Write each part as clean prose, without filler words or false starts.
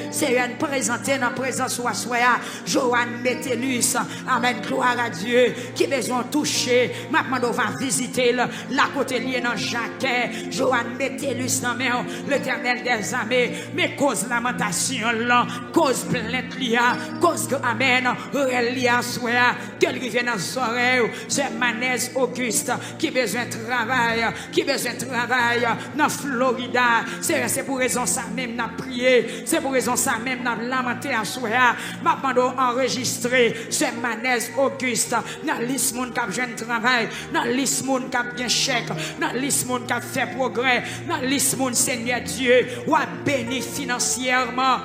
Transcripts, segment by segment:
Seigneur, présenter dans la présence de Soya, Joanne Métellus, amen, gloire à Dieu, qui besoin de toucher, maintenant on va visiter la côté lié dans Jacques, Joanne Métellus, dans l'Éternel des armées, mais cause lamentation là, cause plainte lia, cause que, amen, relia Soya, qu'elle rive dans ses oreilles, c'est Manès Auguste, qui besoin de travail, dans Florida, c'est pour raison ça même, n'a prié, c'est pour raison ça même dans lamenté à Soya, maintenant enregistré c'est Manès Auguste dans liste monde qui a jeune travail, dans liste monde qui a bien chèque, dans liste monde qui a fait progrès, dans liste monde Seigneur Dieu ou a béni financièrement.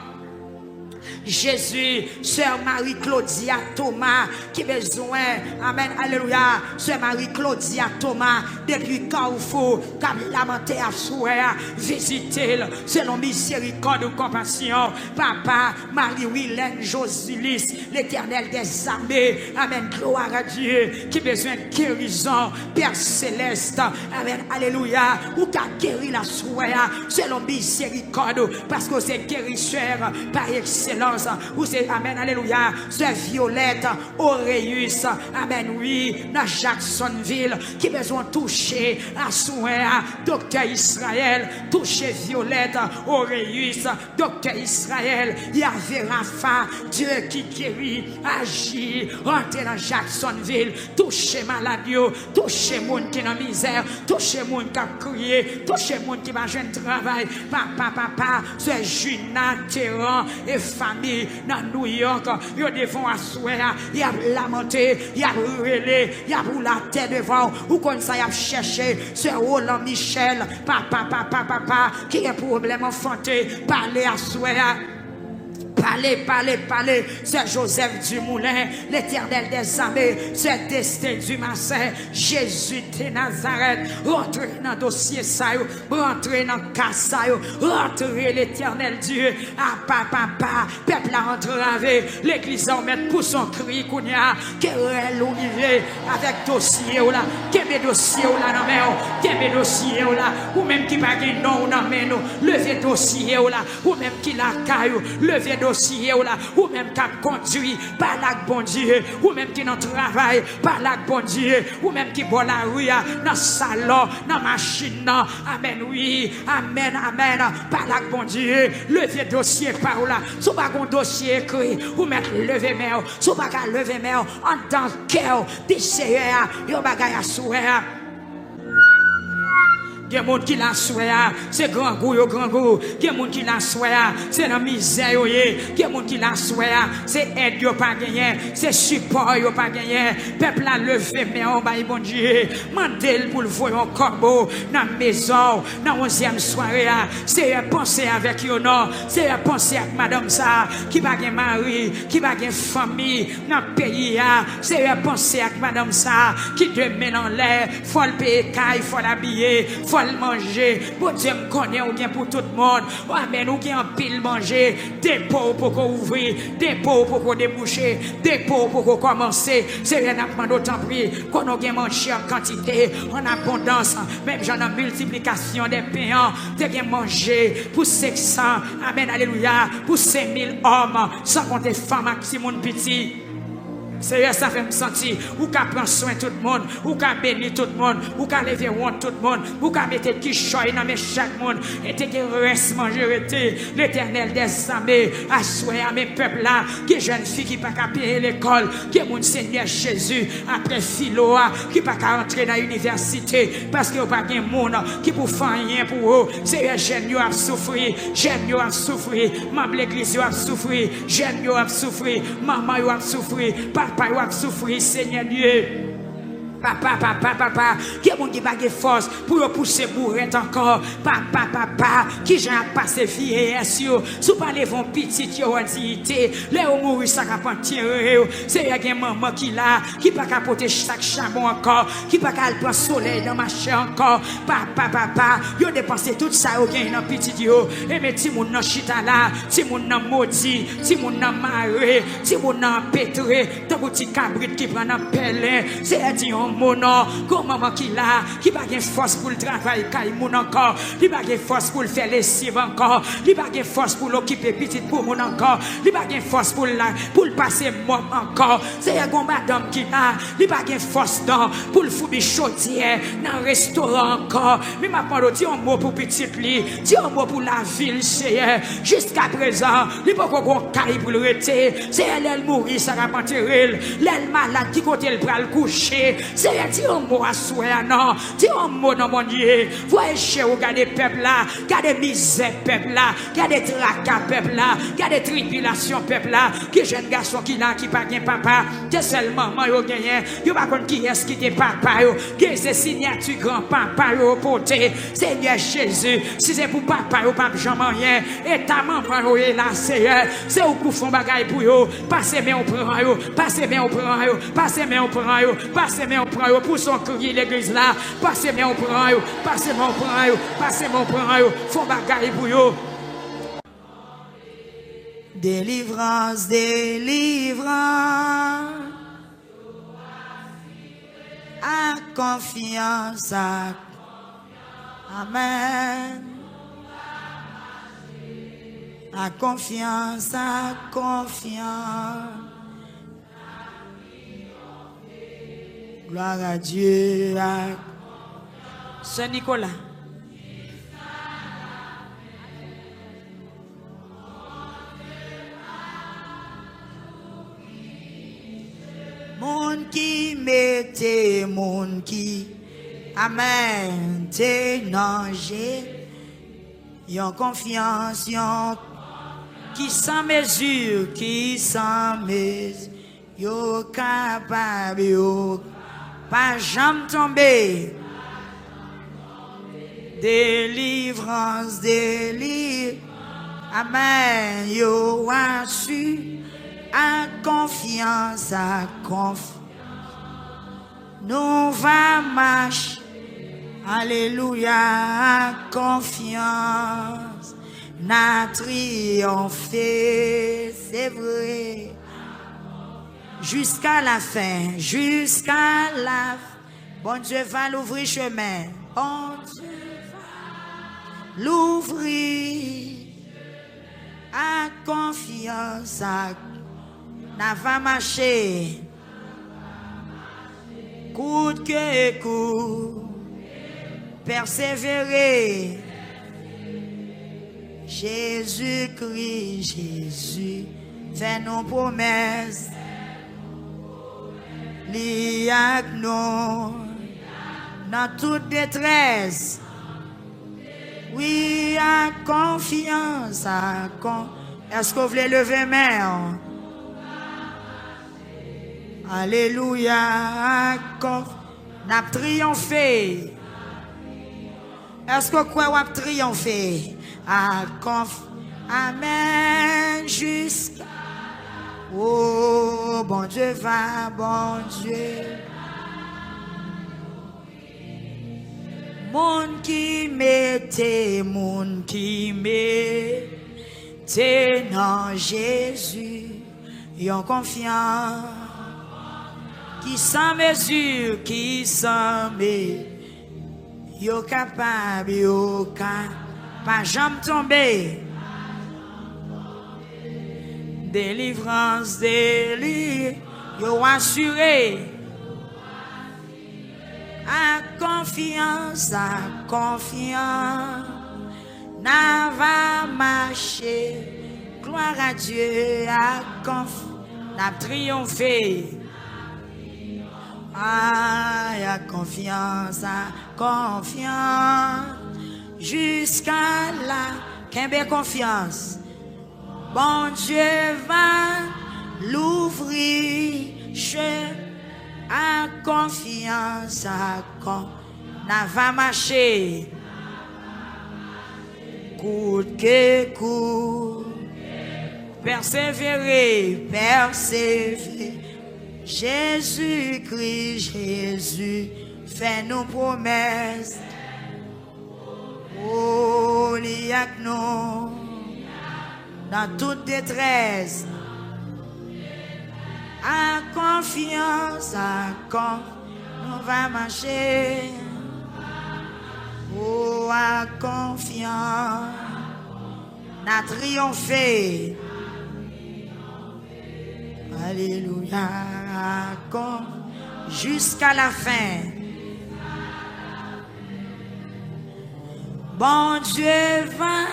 Jésus, sœur Marie-Claudia Thomas, qui besoin, amen, alléluia, sœur Marie-Claudia Thomas, depuis Carrefour, qui a lamenté à souhait, visitez selon miséricorde ou compassion, papa, Marie-Wilène Josilis, l'Éternel des armées, amen, gloire à Dieu, qui besoin de guérison, Père Céleste, amen, alléluia, ou qui a guéri la souhait, selon miséricorde, parce que c'est guérisseur par excellence. Ou c'est, amen, alléluia, c'est Violette Auréus, amen, oui, dans Jacksonville, qui besoin de toucher à soin, docteur Israël, toucher Violette Auréus, docteur Israël, Yahvé Rapha, Dieu qui guérit, agit, rentre dans Jacksonville, toucher maladie, toucher monde qui est dans misère, toucher monde qui a crié, toucher monde qui va jeune travail, papa, c'est Juna Terran et famille dans New York, ils devant asseoir, ils a lamenté, ils a relé, ils a pour la tête devant, ou comme ça, ils a cherché, c'est Roland Michel, papa, qui a un problème enfanté, parler à soir. Parlez, c'est Joseph Dumoulin, l'Éternel des armées, c'est Destin du Massin, Jésus de Nazareth, rentrez dans le dossier ça, rentrez dans le cas ça, rentrez l'Éternel Dieu, papa, peuple a entravé, l'église en met pour son cri, querelle ou avec dossier là, quel dossier là dans main, quel dossier là, ou même qui va gagner non dans main, levez dossier là, ou même qui la caillou, levez dossier là, ou même qui a conduit par la bon Dieu, ou même qui dans travail par la bon Dieu, ou même qui boit la rue dans le salon, dans la machine, amen, oui, amen, par la bon Dieu, levez dossier par là, si vous n'avez pas un dossier écrit, ou même lever main, si vous n'avez pas lever main, en tant que cœur, des seigneurs, vous n'avez pas à souhait. Il y a des gens qui l'ont souhaité, c'est grand goût. Il y a des gens qui l'ont souhaité, c'est la misère. Il y a des gens qui l'ont souhaité, c'est aide, il n'y a pas gagné, c'est support, il n'y a pas gagné. Peuple a levé, mais on va bon Dieu. Mandel pour le voir en corbeau, dans la maison, dans la 11e soirée. C'est penser avec eux, non. C'est penser avec madame ça, qui va gagner mari, qui va gagner famille, dans le pays. C'est penser avec madame ça, qui demain en l'air, il faut le payer, il faut l'habiller, faut le manger. Bon Dieu me connaît ou bien pour tout le monde. Amen. Ou bien en pile manger. Des pots pour qu'on ouvre, des pots pour qu'on déboucher, des pots pour qu'on commence. C'est rien à prendre autant prix qu'on a mangé en quantité, en abondance. Même j'en ai multiplication des payants. T'es bien mangé pour 600. Amen. Alléluia. Pour 5000 hommes. Sans compter femmes, maximum petit. Seigneur, ça fait me sentir, ou qu'à prendre soin de tout le monde, ou qu'à bénir tout le monde, ou qu'à lever honte tout le monde, ou qu'à mettre qui choye dans chaque monde, et que reste manger l'Éternel des armées, à mes peuples là, qui jeunes filles qui pas qu'à payer l'école, qui est mon Seigneur Jésus, après Philoa, qui pas qu'à entrer dans l'université, parce qu'il n'y a pas de monde qui pour faire rien pour eux. Seigneur, jeunes a souffrir, jeunes a souffrir, membre l'église a souffrir, jeunes a souffrir, maman a souffrir, papa va souffrir, Seigneur Dieu. Papa, qui est mon qui n'a pas de force pour pousser bourrette encore. Papa, qui j'ai passé vieillesse, si vous parlez de petit, qui ont dit, les hommes mourir, ça va pas tirer. C'est une maman qui là, qui n'a pas porter chaque charbon encore, qui n'a pas prendre soleil dans ma chair encore. Papa, ils ont dépensé tout ça au gain dans petit yo. Et mais si mon chita là, si mon maudit, si mon maré, si mon pétré, tant petit cabrit qui prend un pelle, c'est un mon non, comme maman qui là, qui pas de force pour le travail, qui mon encore, qui pas de force pour le faire les cives encore, qui pas de force pour l'occuper petit pour mon encore, qui pas de force pour le passer moi encore. C'est un madame qui là, qui pas de force pour le foutre chaudière dans le restaurant encore. Mais ma parole dit un mot pour petit lit, dit un mot pour la ville, c'est jusqu'à présent, il pas qu'on caille pour le rester. C'est elle mourir, ça va m'enterrer. Elle malade qui côté elle va le coucher. C'est elle dit un mot à souhait, non. Dit un mot dans mon Dieu. Voyez chez vous, regardez peuple là, regardez misère peuple là, regardez tracas peuple là, regardez tribulation peuple là. Qui jeune garçon qui là, qui pas gain papa, c'est seulement maman yo gagné. Yo pas contre qui est-ce qui te papa yo. Qui c'est signature grand papa yo porté. Seigneur Jésus, si c'est pour papa yo pas jamais rien. Et ta maman yo est là, c'est où qu'on font bagaille pour yo. Passez mais on prend yo, passez mais on prend yo, passez mais on prend yo, passez mais on prend yo pour son crier l'église là. Passez mais on prend yo, passez mais on prend yo, passez mais on prend yo. Font bagaille pour yo. Délivrance, délivrance, à confiance, amen. À confiance, à confiance. Gloire à Dieu. Saint Nicolas. Moun qui mettait, moun qui, amen, t'es nangé, yon confiance, yon qui sans mesure, yo capable, yo pas jamais tomber. Délivrance, délivrance, amen, yo a su. À confiance, à confiance, nous va marcher, alléluia, à confiance, n'a triomphé, c'est vrai, jusqu'à la fin, jusqu'à la fin, bon Dieu va l'ouvrir chemin, bon Dieu va l'ouvrir, à confiance, à n'a va marcher, coûte que coûte, persévérer. Jésus-Christ, Jésus, fait nos promesses. Liac nous, dans toute détresse. Oui, à confiance, à confiance. Est-ce que vous voulez lever main? Alléluia, n'a triomphé. Est-ce que quoi va triompher? Amen, jusqu'à. Oh, bon Dieu va, bon Dieu. Moun qui mettait, non Jésus, yon confiance. Qui sans mesure, qui sans mesure, yo capable, yo pas jamais tomber. Délivrance, délivrance, yo assuré. À confiance, n'a va marcher. Gloire à Dieu, à confiance, n'a triomphé. À confiance, jusqu'à là, qu'un confiance. Bon Dieu va l'ouvrir, à confiance, n'a va marcher. Coûte que coûte, persévérer, persévérer. Jésus-Christ, Jésus, fais nos promesses. Oh, liac nous, dans toute détresse. À confiance, On va marcher. Oh, à confiance. N'a triomphé. Alléluia. Jusqu'à la fin. Bon Dieu va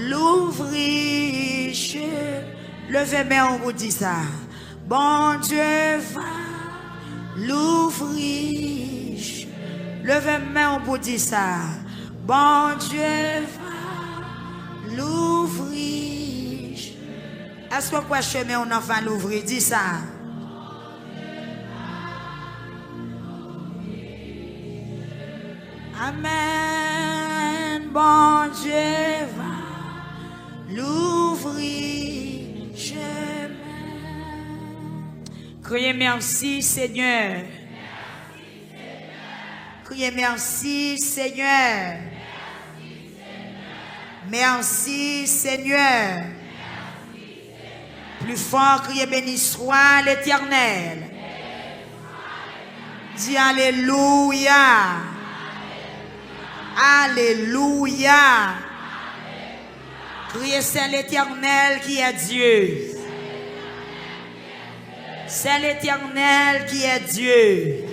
l'ouvrir. Levez main, on vous dit ça. Bon Dieu va l'ouvrir. Levez main, on vous dit ça. Bon Dieu va l'ouvrir. Est-ce que quoi chemin on en va l'ouvrir? Dis ça. Amen. Bon Dieu va l'ouvrir chemin. Criez merci Seigneur. Criez merci Seigneur. Merci Seigneur. Plus fort, criez béni soit l'Éternel. Dis Alléluia. Alléluia. Criez c'est l'Éternel qui est Dieu. C'est l'Éternel qui est Dieu.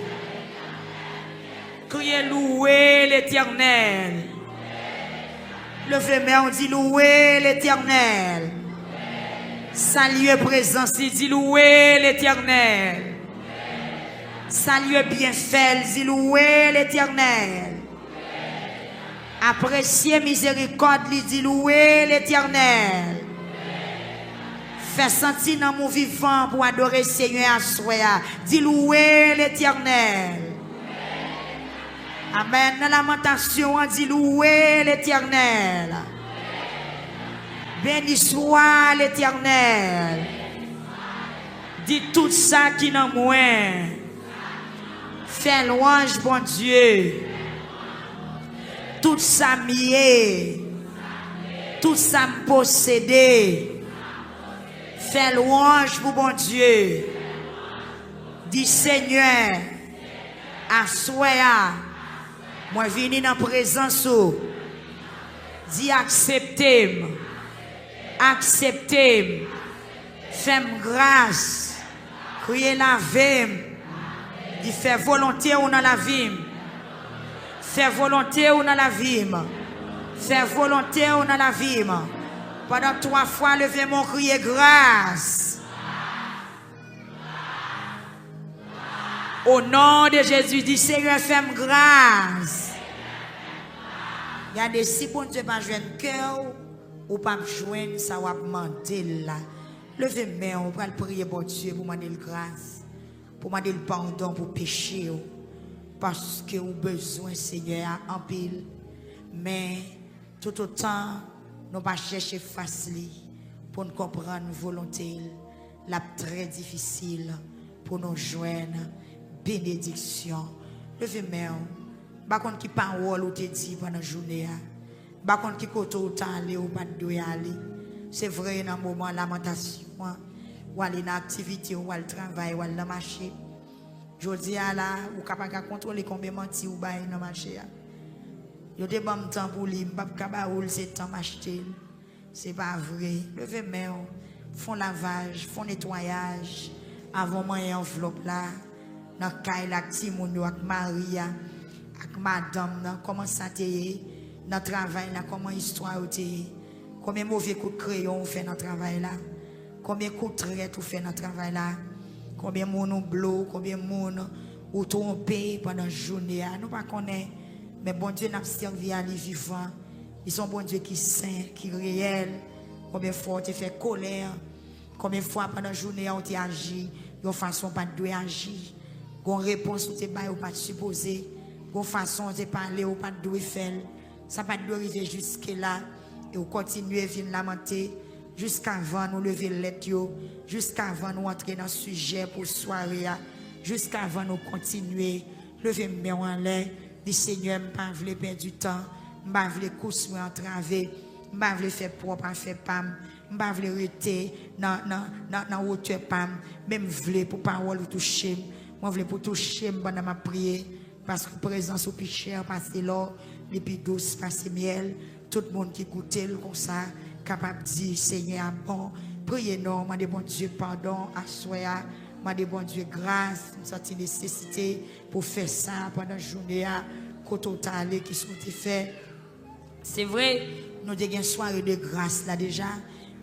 Criez louer l'Éternel. Levez main, on dit louer l'Éternel. Saluez présence, il dit louer l'Éternel. Saluez bienfait, il dit louer l'Éternel. Appréciez miséricorde, il dit louer l'Éternel. Fais sentir dans mon vivant pour adorer Seigneur à soi. Dis louer l'Éternel. Amen. Dans la lamentation, on dit louer l'Éternel. Béni soit l'Éternel. Dis tout ça qui n'a moins. Fais louange, bon Dieu. Tout ça mié. Tout ça me possédé. Fais louange pour bon Dieu. Dis Seigneur, assoya. Moi vini dans présence. Dis acceptez. Acceptez. Fais-moi grâce. Criez la vie. Dis fais volonté ou dans la vie. Fais volonté ou dans la vie. Fais volonté ou dans la vie. Pendant 3 fois, levez mon crier grâce. Au nom de Jésus, dis Seigneur, fais-moi grâce. Regardez, si bon Dieu pas joindre cœur, ou pas joindre, ça va demander là. Levez main, on va prier bon Dieu pour demander grâce, pour demander le pardon pour péché. Parce que vous avez besoin, Seigneur, en pile. Mais tout autant, nous pas chercher facile pour nous comprendre volonté. La très difficile pour nous joindre bénédiction. Levez main. Par contre, qui parole ou te dit pendant la journée. Par contre, qui côté ou aller ou pas de aller. C'est vrai dans le moment de lamentation. Ou aller dans l'activité, ou aller travail, ou aller dans le marché. Je dis à la, ou capable de contrôler combien de menti ou bail dans le marché. Je dis bon temps pour lui, pas capable c'est temps m'acheter. C'est pas vrai. Levez main, font lavage, font nettoyage avant moi enveloppe là. Dans caille la petit monde avec Maria, avec madame, comment ça t'est dans travail là, comment histoire t'est. Combien mauvais coups de crayon on fait dans travail là. Combien coups de traite on fait dans travail là. Combien de monde blo, combien de monde ou trompé pendant la journée. Nous ne connaissons pas. Mais bon Dieu n'a pas servi à les vivants. Ils sont bon Dieu qui saint, qui réel. Combien de fois tu fait colère. Combien de fois pendant la journée on t'a agi. De façon pas de agir. Une réponse ou t'es pas ou pas supposé. De façon tu parler ou pas de faire. Ça pas de arriver jusque là. Et on continue à venir lamenter. Jusqu'avant nous lever l'être, jusqu'avant nous entrer dans le sujet pour soirée, jusqu'avant nous continuer, lever mes mains en l'air, dis Seigneur, je ne veux pas perdre du temps, je ne veux pas coucher entraver, je ne veux pas faire propre à faire pam, je ne veux pas rester dans la hauteur pam, même je veux pour parole toucher, Moi, je veux pour toucher pendant ma prière. Parce que présence au plus cher, passer l'or, les plus douce, passer miel. Tout le monde qui écoute comme ça, capable de dire, Seigneur, bon, priez non, moi, bon Dieu, pardon, à soi, moi, bon Dieu, grâce, nous avons une nécessité pour faire ça pendant la journée, quand on t'a allé, qui sont fait. C'est vrai, nous avons une soirée de grâce là déjà,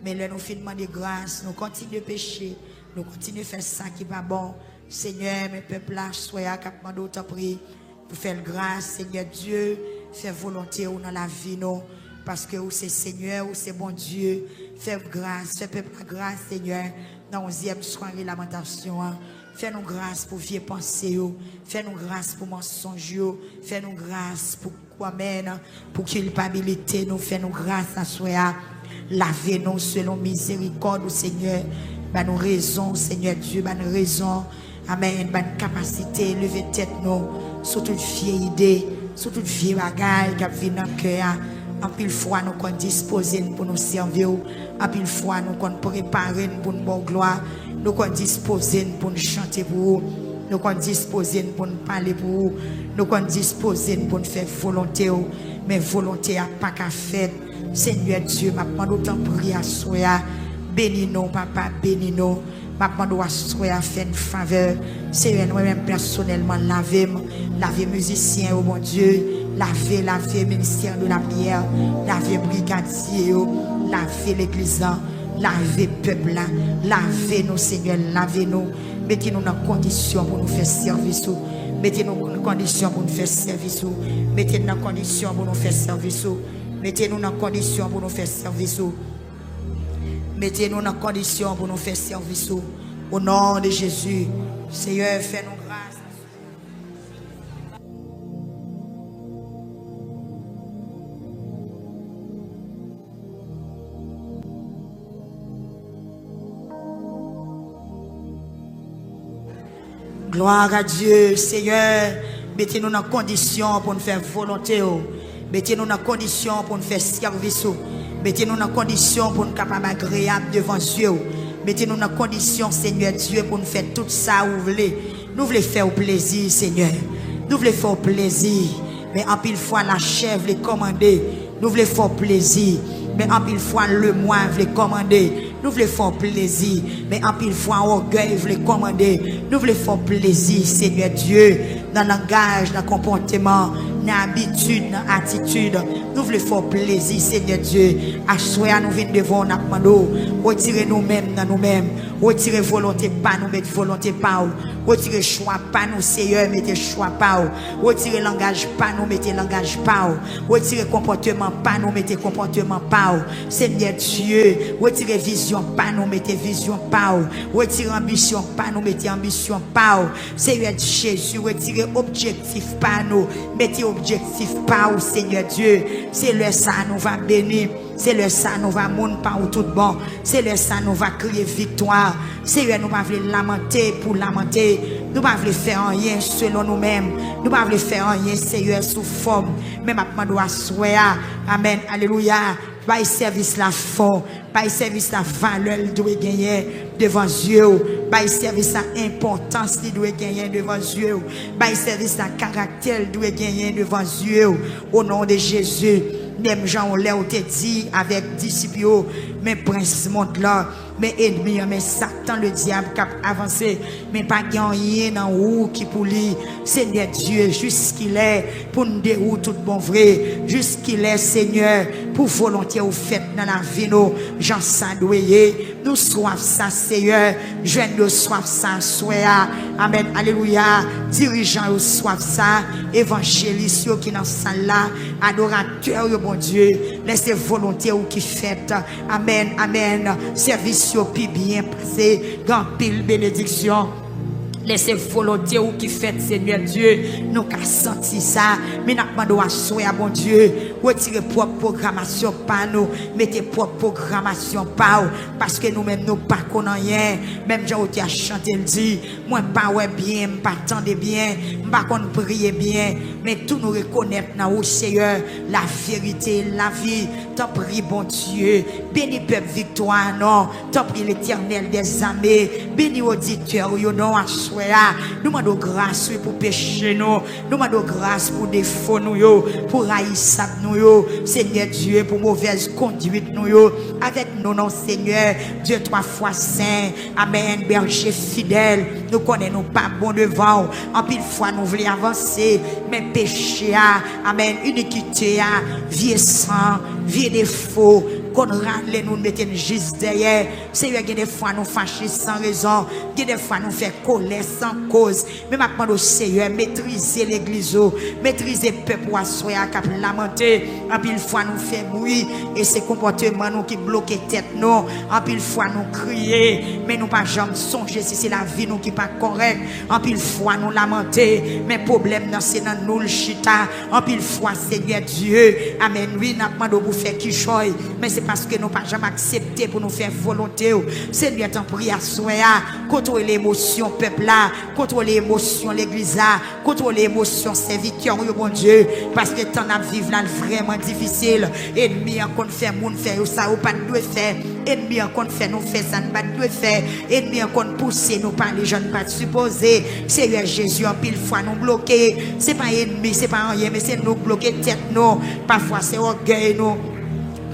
mais là, nous finissons de grâce, nous continuons de pécher, nous continuons de faire ça qui va bon. Seigneur, mes peuples là, soyez capable d'autres prier pour faire grâce, Seigneur Dieu, faire volonté dans la vie, nous, parce que c'est Seigneur, c'est bon Dieu, faire grâce, faire peuple la grâce, Seigneur, dans 11e soirée lamentation, fais-nous grâce pour vieux pensées, fais-nous grâce pour mensonges, fais-nous grâce pour quoi même, pour culpabilité, nous fais-nous grâce à soi, lavez-nous selon miséricorde, Seigneur, bah nous raison, Seigneur Dieu, bah nous raison. Amen, bonne capacité, lever tête nous, sur toute vieille idée, sur toute vieille bagaille qui vient dans le cœur. En pile fois, nous qu'on disposer pour nous servir. En pile fois, nous qu'on préparer pour nous bonne gloire. Nous qu'on disposer pour nous chanter pour vous. Nous qu'on disposer pour nous parler pour vous. Nous qu'on disposer pour nous faire volonté. Mais volonté à pas qu'à faire. Seigneur Dieu, m'a demandé autant prier à soi. Bénis-nous, papa, bénis-nous. Ma demande à soi faire une faveur. Seigneur, moi-même personnellement, laver musiciens, oh mon Dieu, laver ministère de la prière, laver brigadier, laver l'église, laver peuple, laver nous, Seigneur, laver-nous. Mettez-nous dans condition pour nous faire service. Mettez-nous dans condition pour nous faire service. Mettez-nous dans condition pour nous faire service. Mettez-nous dans condition pour nous faire service. Mettez-nous dans condition pour nous faire service. Au nom de Jésus, Seigneur, fais-nous grâce. Gloire à Dieu, Seigneur. Mettez-nous dans condition pour nous faire volonté. Mettez-nous dans condition pour nous faire service. Mettez-nous dans condition pour nous capables agréables devant Dieu. Mettez-nous dans condition, Seigneur Dieu, pour nous faire tout ça où vous voulez. Nous voulons faire au plaisir, Seigneur. Nous voulons faire au plaisir. Mais en pile fois, la chair veut commander. Nous voulons faire au plaisir. Mais en pile fois, le moi veut commander. Nous voulons faire plaisir. Mais en pile fois, orgueil veut commander. Nous voulons faire plaisir, Seigneur Dieu. Dans le langage, dans le comportement, dans l'habitude, dans l'attitude. Nous voulons faire plaisir, Seigneur Dieu. À soi, nous venons devant nous. Retirez nous-mêmes dans nous-mêmes. Retirez volonté pas nous, mettez volonté pas nous. Retirez choix pas nous, Seigneur, mettez choix pas nous. Retirez langage pas nous, mettez langage pas nous. Retirez comportement pas nous, mettez comportement pas nous. Seigneur Dieu, retirez vision pas nous, mettez vision pas nous. Retirez ambition pas nous, mettez ambition pas nous. Seigneur Jésus, retirez objectif pas nous, mettez objectif pas nous, Seigneur Dieu. C'est le ça nous va bénir. C'est le ça nous va monter par tout bon. C'est le ça nous va crier victoire. Seigneur, nous ne pouvons pas lamenter pour lamenter. Nous ne pouvons pas faire rien selon nous-mêmes. Nous ne pouvons pas faire rien, Seigneur, sous forme. Même après, nous doit Amen. Alléluia. Pas service la fond. Pas service la valeur doit gagner devant Dieu. Pas service la importance qui doit gagner devant Dieu. Pas service la caractère doit gagner devant Dieu. Au nom de Jésus. Même Jean on l'a dit avec disciples, mais prince monte là, mais ennemis, mais Satan le diable qui a avancé, mais pas rien dans où qui pour lui, Seigneur Dieu, jusqu'il est pour nous dérouler tout bon vrai, jusqu'il est Seigneur pour volonté ou fait dans la vie nous, Jean Sadoyer, nous soif ça Seigneur, jeune nous soif ça soya, amen, alléluia, dirigeant nous soif ça, évangéliste qui dans salle là, adorateur bon Dieu, laissez volonté ou qui fait, amen, amen, service au plus bien passé, grand pile bénédiction. Laissez volonté ou qui fait, Seigneur Dieu, nous qu'à senti ça, mais nous demandons à soi, bon Dieu, retirez propre programmation par nous, mettez propre programmation par nous, parce que nous-mêmes nous pas connaissons rien. Même Jean tu as chanté le dit, moi pas ouais bien, pas tendre bien, pas qu'on prier bien, mais tout nous reconnaître dans au Seigneur, la vérité, la vie. T'en prie bon Dieu, bénis peuple victoire non, t'en prie l'Éternel des armées, bénis auditeurs yo non à soya. Nous demandons grâce pour péché nous, nous demandons grâce pour défaut nous yo, pour haïssable nous yo, Seigneur Dieu pour mauvaise conduite nous yo, avec nous non Seigneur, Dieu 3 fois saint, amen, berger fidèle, nous connaissons pas bon devant, en pile fois nous voulons avancer, mais péché amen, iniquité vieux sang, vieux défaut, qu'on râle nous mettons juste derrière. Seigneur, il y a des fois nous fâchons sans raison, il y a des fois nous faisons colère sans cause. Mais maintenant au Seigneur, maîtriser l'église, maîtriser le peuple à soi, cap lamenter. En pile fois nous faisons bruit et ces comportements nous qui bloquent tête nous. En pile fois nous crier, mais nous pas jamais songer si c'est la vie nous qui pas correct. En pile fois nous lamenter, mais problème c'est dans nous le chita. En pile fois Seigneur Dieu, amen. Oui, n'a pas de vous faire qui joie, mais c'est parce que nous pas jamais accepté pour nous faire volonté. Seigneur, t'en prie à soi, contrôle l'émotion peuple là, contrôle l'émotion l'église là, contrôle l'émotion serviteur, bon Dieu, parce que t'en as vivre là vraiment difficile. Ennemi en compte faire moun faire ça ou pas de faire, ennemi en compte faire nous faire ça pas de faire, ennemi en compte pousser nous par les jeunes pas supposés. Seigneur Jésus en pile fois nous bloquer, c'est pas ennemi, c'est pas rien, mais c'est nous bloquer tête nous, parfois c'est orgueil nous.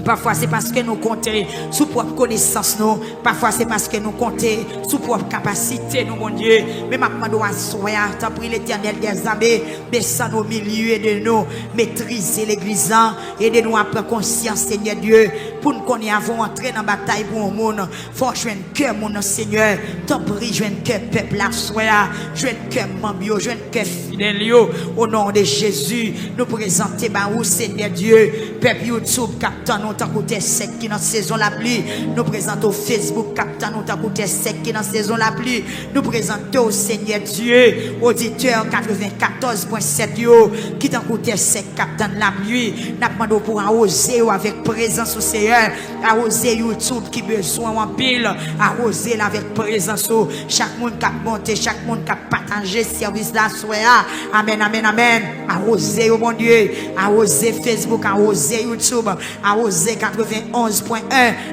Parfois c'est parce que nous comptons sous propre connaissance nous. Parfois c'est parce que nous comptons sous propre capacité nous, mon Dieu. Mais maintenant nous assoyons, t'en prie l'Éternel des armées, descend au milieu de nous, maîtriser l'église, aidez-nous à prendre conscience, Seigneur Dieu, pour nous qu'on y avons entré dans la bataille pour le monde. Faut jouer un cœur, mon Seigneur. T'en prie, jouer un cœur peuple assoyant, jouer un cœur membre, jouer un cœur fidèle. Au nom de Jésus, nous présentons où Seigneur Dieu, peuple YouTube, captant nous t'en côté sec qui dans saison la pluie. Nous présentons Facebook captant nous t'en côté sec qui dans saison la pluie. Nous présentons Seigneur Dieu, auditeur 94.7 yo qui t'en côté sec captant la pluie. N'a demandé pour arroser avec présence au Seigneur, arroser YouTube qui besoin en pile, arroser avec présence au chaque monde qui a monté, chaque monde qui a partagé service la soya. Amen, amen, amen. Arroser au bon Dieu, arroser Facebook, arroser YouTube, arroser 91.1,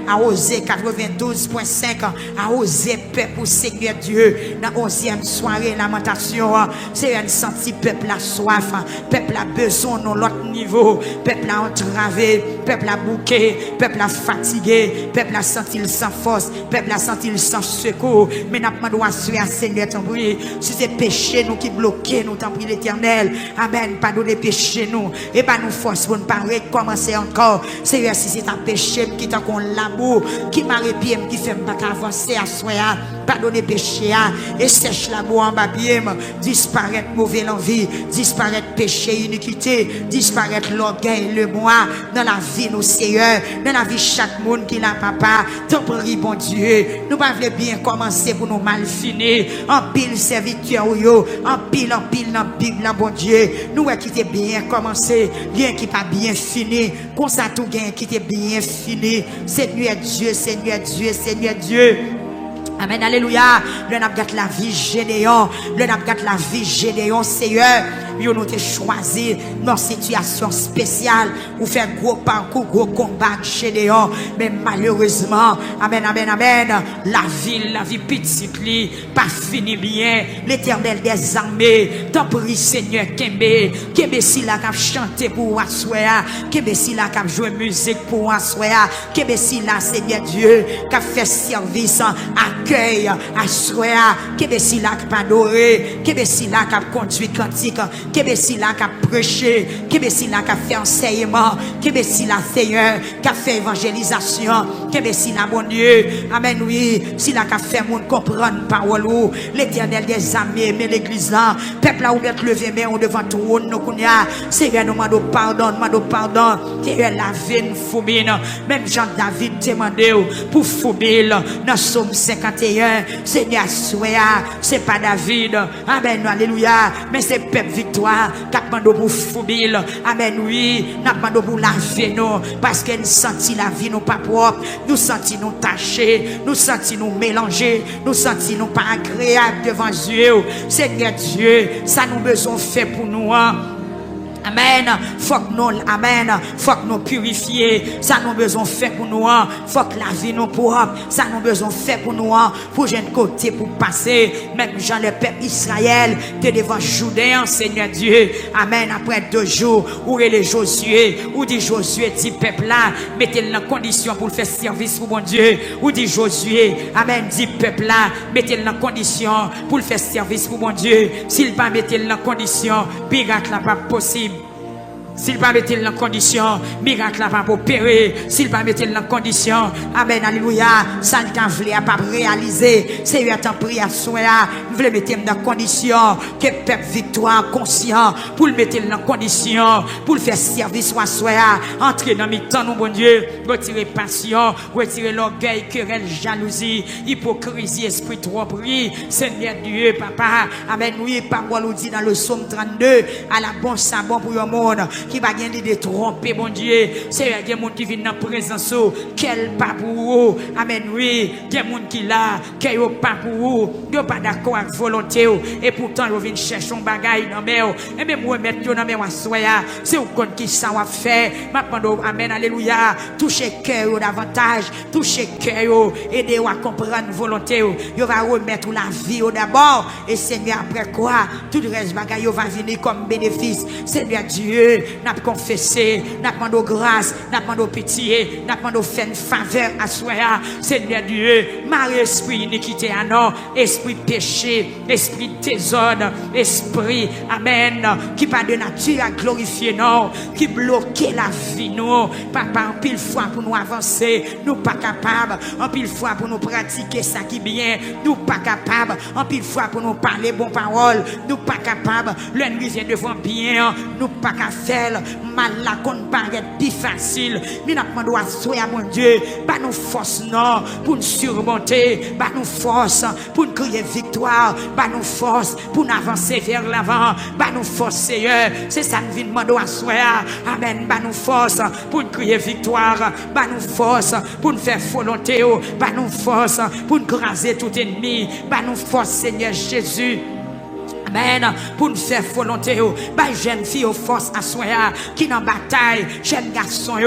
arroser 92.5, arroser peuple Seigneur Dieu. Dans 11e soirée lamentation, c'est un senti peuple a soif, peuple a besoin dans l'autre niveau, peuple a entravé, peuple a bouqué, peuple a fatigué, peuple a senti sans force, peuple a senti sans secours. Mais n'a pas droit à Seigneur t'en prie, si c'est péché nous qui bloquons nous t'en prie l'Éternel. Amen. Pardonnez péché nous et pas nous force pour ne pas recommencer encore. Seigneur, si c'est un péché qui t'a qu'on l'amour, qui m'a répié, qui fait pas avancer à soi, pardonnez péché et sèche l'amour en bas bien, disparaître mauvaise envie, disparaître péché, iniquité, disparaître l'orgueil, le moi dans la vie nous Seigneur, dans la vie chaque monde qui l'a papa. T'en prie bon Dieu, nous pas voulons bien commencer pour nous mal finir. En pile serviteur en pile dans Bible bon Dieu, nous qui était bien commencé, bien qui pas bien fini, comme ça tout gain qui était bien fini. Seigneur Dieu, Seigneur Dieu, Seigneur Dieu. Amen, alléluia. Le n'a pas la vie Gédéon, le n'a pas la vie Gédéon, Seigneur. Nous nous choisi dans une situation spéciale pour faire gros parcours, gros combat Gédéon. Mais malheureusement, amen, amen, amen, la vie petite, pas fini bien. L'Éternel des armées, t'en prie Seigneur, Kembe si la cap chanter pour Assoya, Kembe si la cap jouer musique pour Assoya, Kembe si la Seigneur Dieu, cap fait service, accueil, Assoya, Kembe si la cap adorer, Kembe si la cap conduit cantique, Kembe si la cap prêcher, Kembe si la cap fait enseignement, Kembe si la Seigneur, cap fait évangélisation, Kembe si la bon Dieu, amen oui, si la cap fait monde comprendre parole ou l'Éternel des armées, mais l'église là, peuple là ou mettre lever main devant tout le monde, Seigneur nous demandons pardon, Seigneur la veine foubine, même Jean-David demandé pour foubile dans Somme 51, Seigneur soya, c'est pas David, amen, alléluia, mais c'est peuple victoire. victoire, qu'a demandé pour foubil. Amen, oui, n'a demandé pour laver nous, parce que nous senti la vie nous pas propre, nous senti nous tachés, nous senti nous mélangés, nous senti nous pas agréables devant Dieu. Seigneur Dieu, ça nous besoin fait pour nous. Amen. Faut que nous, amen. Faut que nous purifier. Ça nous besoin faire pour nous. Faut que la vie nous propre. Ça nous besoin faire pour nous. Pour jeune côté pour passer. Même Jean le peuple Israël. T'es devant Jourdain, Seigneur Dieu. Amen. Après 2 jours, où est les Josué? Où dit Josué, dit peuple là, mettez-le dans condition pour faire service pour mon Dieu. Où dit Josué, amen, dit peuple là, mettez-le dans condition pour faire service pour mon Dieu. S'il pas mettez-le dans condition, miracle n'est pas possible. S'il pas mettre en condition, miracle va pas opérer. S'il pas mettre en condition, amen, alléluia, ça ne can vle pas réaliser. C'est un temps prière soya, vle mettre dans condition que peuple victoire conscient pour le mettre en condition pour le faire service soya, entrer dans mi temps nous bon Dieu, retirer passion, retirer l'orgueil, querelle, jalousie, hypocrisie, esprit trop pris. Seigneur Dieu, papa, amen, oui, parole nous dit dans le psaume 32, à la bon sabon pour le monde qui va gagner de tromper, mon Dieu. C'est un monde qui vient dans la présence. Quel pas pour vous. Amen, oui. Il y a des gens qui là, qui n'est pas pour vous. Ils ne sont pas d'accord avec volonté. Et pourtant, ils viennent chercher un bagage dans la et même moi, mettre dans la main, c'est au compte qui ça va faire. Maintenant, amen, alléluia. Touchez cœur davantage. Touchez cœur. Aidez-vous à comprendre la volonté. Vous va remettre la vie d'abord. Et Seigneur, après quoi, tout le reste bagage va venir comme bénéfice. Seigneur Dieu, n'a confessé, n'a demandé grâce, n'a demandé pitié, n'a demandé faire une faveur à soi. Seigneur Dieu, marie esprit iniquité à non, esprit péché, esprit désordre, esprit, amen, qui pas de nature à glorifier non, qui bloque la vie nous, papa, en pile fois pour nous avancer, nous pas capables, en pile fois pour nous pratiquer ça qui bien, nous pas capables, en pile fois pour nous parler bonnes paroles, nous pas capables, l'ennemi vient devant bien, nous pas capables faire mal la qu'on paraît plus facile, mais nous demandons à soya mon Dieu, bah nous force non pour nous surmonter, bah nous force pour nous crier victoire, bah nous force pour nous avancer vers l'avant, bah nous force Seigneur, c'est ça nous demandons à soya, amen, bah nous force pour nous crier victoire, bah nous force pour nous faire volonté, bah nous force pour nous craser tout ennemi, bah nous force Seigneur Jésus. Amen. Pour nous faire volonté, bah, jeune fille aux forces à soi, qui dans bataille, jeune garçon,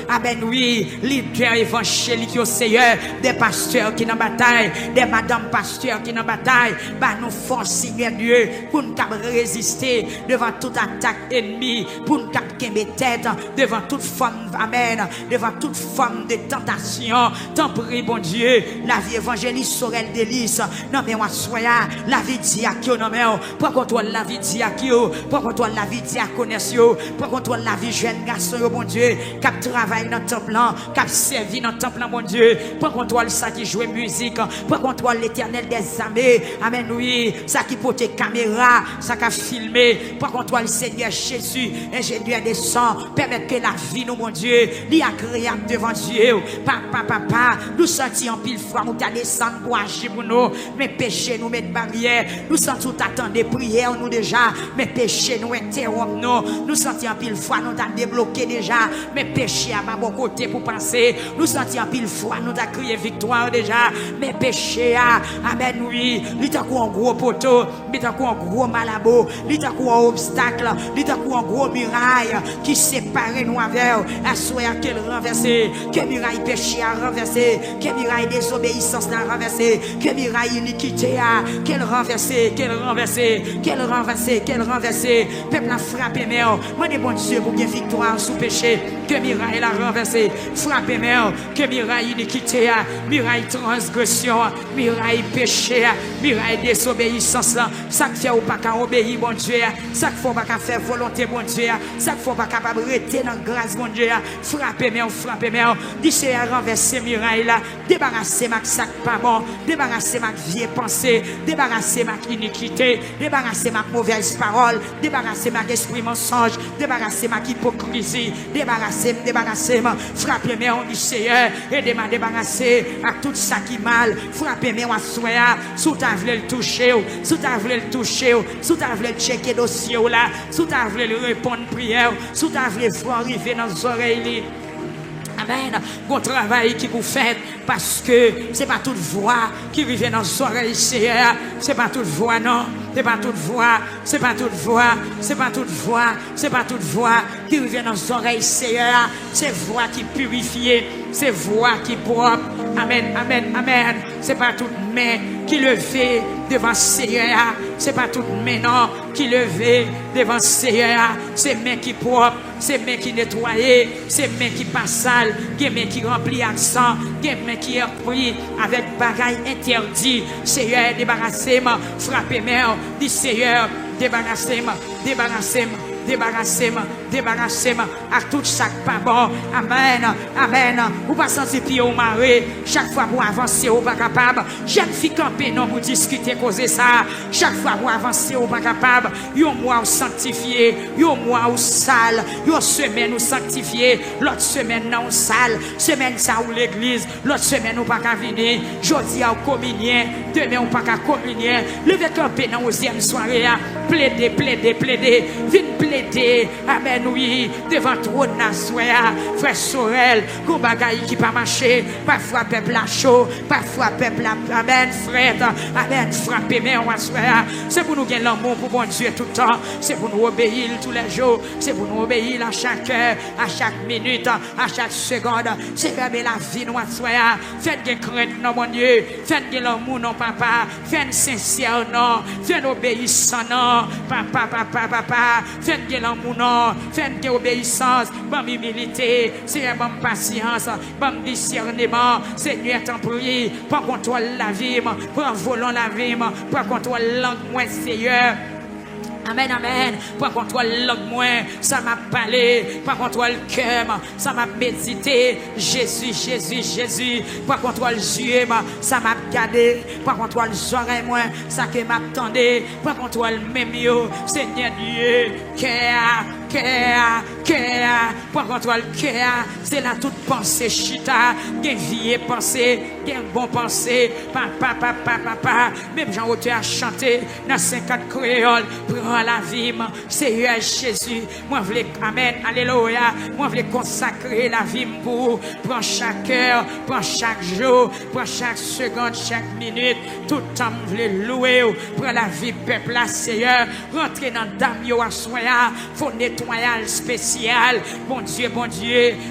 amen, oui, leader évangélique au Seigneur, des pasteurs qui dans bataille, des madame pasteurs qui dans bataille, bah, nous force, Seigneur Dieu, pour nous résister devant toute attaque ennemie, pour nous capter tête devant toute forme, amen, devant toute forme de tentation. Tant prie, bon Dieu, la vie évangélique Sorel Délice, non, mais moi, soya, la vie diacre, non, mais pour contrôle la vie diacre, pour contrôle la vie diaconesse, pour contrôle la vie jeune garçon, bon Dieu, qui travaille dans le temple, qui servi dans le temple, bon Dieu, pour contrôle ça qui joue musique, pour contrôle l'éternel des armées, amen, oui, ça qui porte caméra, ça qui a filmé, pour contrôle Seigneur Jésus, ingénieur des sangs, permettre que la vie, nous, mon Dieu, l'y agréable devant Dieu, papa, nous sentions en pile fois, nous t'as descendu pour agir pour nous, mais péché, nous mettre barrière, nous sentons attendre prières nous déjà, mais péché nous interrompre nous sentions pile fois nous t'a débloqué déjà, mais péché à mon côté pour penser, nous sentions pile fois nous t'a crié victoire déjà, mais péché amen oui, il t'a quoi un gros poteau, il t'a quoi un gros malabo, il t'a quoi un obstacle, il t'a quoi un gros muraille qui sépare nous avec, à souhait qu'elle renverser, que muraille péché a renversé, que muraille désobéissance a renversé, que muraille iniquité a qu'elle renverser, qu'elle renversé, peuple a frappé mère, moi des bon Dieu pour bien victoire sous péché, que miraille la renversé, frappé mère, que miraille iniquité, miraille transgression, miraille péché, miraille désobéissance, ça que fait ou pas qu'à obéir bon Dieu, ça que faut pas qu'à faire volonté bon Dieu, ça que faut pas capable rester dans grâce bon Dieu, frappé mère, dis c'est renverser miraille là, débarrasser ma sac pas bon, débarrasser ma vieille pensée, débarrasser ma iniquité, débarrassez ma mauvaise parole, débarrassez ma esprit mensonge, débarrassez ma hypocrisie, débarrassez-moi, frappez-moi en Seigneur, aidez-moi à débarrasser à tout ça qui mal, frappez-moi en soya, sous ta voulu le toucher, sous ta voulu le toucher, sous ta voulu checker dossier là, sous ta voulu répondre prière, sous ta voulu voir arriver dans les oreilles. Amen. Bon travail qui vous faites parce que c'est pas toute voix qui vient dans les oreilles, Seigneur. C'est pas toute voix, non. C'est pas toute voix. C'est pas toute voix. C'est pas toute voix. C'est pas toute voix qui vient dans les oreilles, Seigneur. C'est voix qui purifie. C'est voix qui propre. Amen. Amen. Amen. C'est pas toute main qui levée devant Seigneur. C'est pas toute main, non, qui levée devant Seigneur. C'est main qui propre. C'est main qui nettoyée. C'est main qui passe sale. C'est main qui remplit accent. C'est main qui est pris avec bagaille interdit. Seigneur, débarrassez-moi. Frappez-moi. Dis Seigneur, débarrassez-moi. Débarrassez-moi. Débarrassez-moi, débarrassez-moi à tout ça pas bon. Amen, amen. Vous pas sentir pied au marais. Chaque fois vous avancez, vous pas capable. Chaque fille campée, non, vous discutez, causer ça. Chaque fois vous avancez, vous pas capable. Yon mois sanctifié, yon mois ou sale, yon semaine ou sanctifié, l'autre semaine non sale, semaine ça ou l'église, l'autre semaine ou pas qu'à venir. Jeudi à communion, demain ou pas qu'à communion. Levez campé dans 11e soirée, plaider, plaider, plaider. Vite plaider, amen, oui, devant trop de nasoya, frère Sorel, qu'on bagaille qui pas marché, parfois peuple a chaud, parfois peuple a, amen, frère, amen, frappez, mais on va soya. C'est pour nous gagner l'amour pour bon Dieu tout le temps, c'est pour nous obéir tous les jours, c'est pour nous obéir à chaque heure, à chaque minute, à chaque seconde, c'est gagner la vie, nous soya. Faites des craintes, non, mon Dieu, faites de l'amour, non, papa, faites sincère, non, faites obéissant, non, papa, faites de l'amour, non, faites de obéissance, bonne humilité, c'est bonne patience, bon discernement, Seigneur, t'en prie, prends contrôle la vie, prends volant la vie, prends contrôle langue, moi, Seigneur. Amen, amen. Prends contrôle langue moins, ça m'a parlé. Prends contrôle cœur, ça m'a médité. Jésus, Jésus, Jésus. Prends contrôle yeux, ça m'a gardé. Prends contrôle oreilles moins, ça que m'attendait. Prends contrôle même yo, Seigneur Dieu. Cœur. Prends contrôle cœur. C'est là toute pensée chita. Gen vieille pensée, gen bon pensée. Papa. Même Jean Auteur a chanté dans 50 créoles. Prends la vie, Seigneur Jésus. Moi, je voulais, amen, alléluia. Moi, je voulais consacrer la vie pour. Prends chaque heure, prends chaque jour, prends chaque seconde, chaque minute. Tout le temps, je voulais louer. Prends la vie, peuple, la Seigneur. Rentrez dans dame, yo, à soya. Faut nettoyage spécial. Bon Dieu,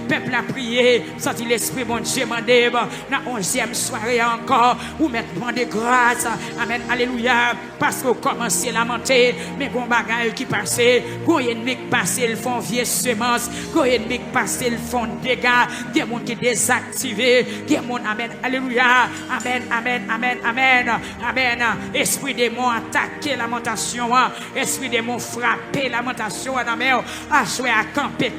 peuple a prié. Sorti l'esprit, bon Dieu, mandé. Dans 11e soirée encore. Ou mettre de grâce. Amen, alléluia. Parce qu'on commence à lamenter. Mais bon bagaille qui passe, quand ennemi qui passe, ils font vieille semence, quand ennemi qui passe, ils font dégâts, il y a des gens qui désactivés, il y a des gens, amen, alléluia, amen, esprit démon attaquer lamentation, esprit démon frapper lamentation, amen, achouer à camper,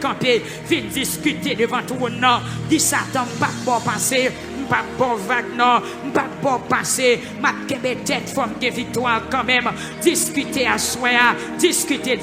vite discuter devant tout le monde, dit Satan, pas bon passer, pas bon vague, non, pas bon passer, ma kebe tête, forme de victoire quand même, discuter à soi, discuter,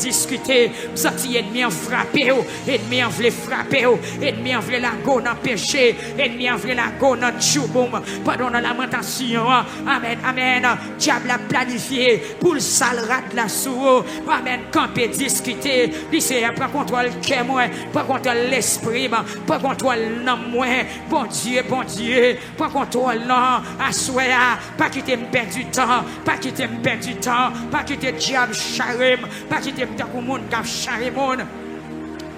sorti ennemi en frappé, ennemi en voulait frapper, ennemi en voulait la go dans péché, ennemi en voulait la go dans chouboum, pendant la lamentation, amen, diable a planifié pour le sale rat la sous, amen, camper, discuter, lycée, prends contrôle cœur moi, prends contrôle l'esprit, prends contrôle l'homme moi, bon Dieu, prends contrôle non, à soi, pas quitter me perdre du temps, pas quitter diable charem, pas quitter me pour monde qui charem.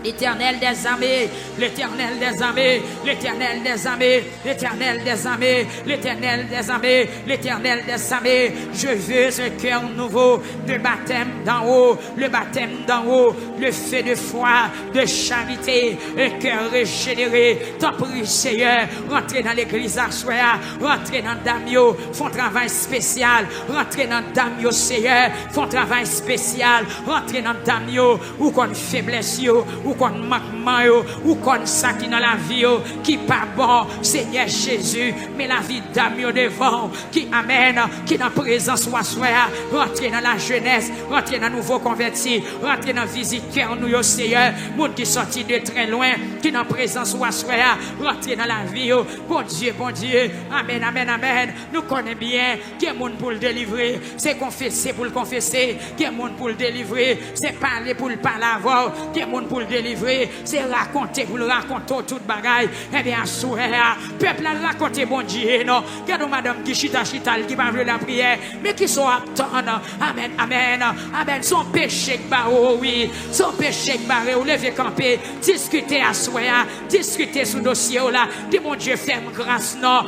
L'Éternel des armées, l'Éternel des armées, l'Éternel des armées, l'Éternel des armées, l'Éternel des armées, l'Éternel des armées. Je veux un cœur nouveau, de baptême d'en haut, le baptême d'en haut, le feu de foi, de charité, un cœur régénéré. T'en prie, Seigneur, rentrez dans l'église à soir, rentrez dans Damio, font travail spécial, rentrez dans Damio, Seigneur, font travail spécial, rentrez dans Damio, ou qu'on faiblesse yo, ou qu'on manquement yo, ou qu'on ça qui dans la vie yo, qui pas bon, Seigneur Jésus, mais la vie d'âme yo devant, qui amène, qui dans présence ou assoya, rentrer dans la jeunesse, rentrer dans nouveau converti, rentrer dans visiteur nous yo Seigneur, monde qui sorti de très loin, qui dans présence ou assoya, rentrer dans la vie yo, bon Dieu, amen, amen, amen, nous connaissons bien, qui est monde pour le délivrer, c'est confesser pour le confesser, qui est monde pour le délivrer, c'est parler pour le parler avant, qui est monde pour le délivrer, c'est raconter pour le raconter toute bagaille, eh bien, assoya, peuple a raconté bon Dieu, non, regardez madame qui chita, qui va la prière, mais qui sont attendants, amen, amen, amen, son péché barreau, oui, son péché barreau, lever camper, discuter à soi, discuter sur dossier là, dis mon Dieu, fais-moi grâce, non,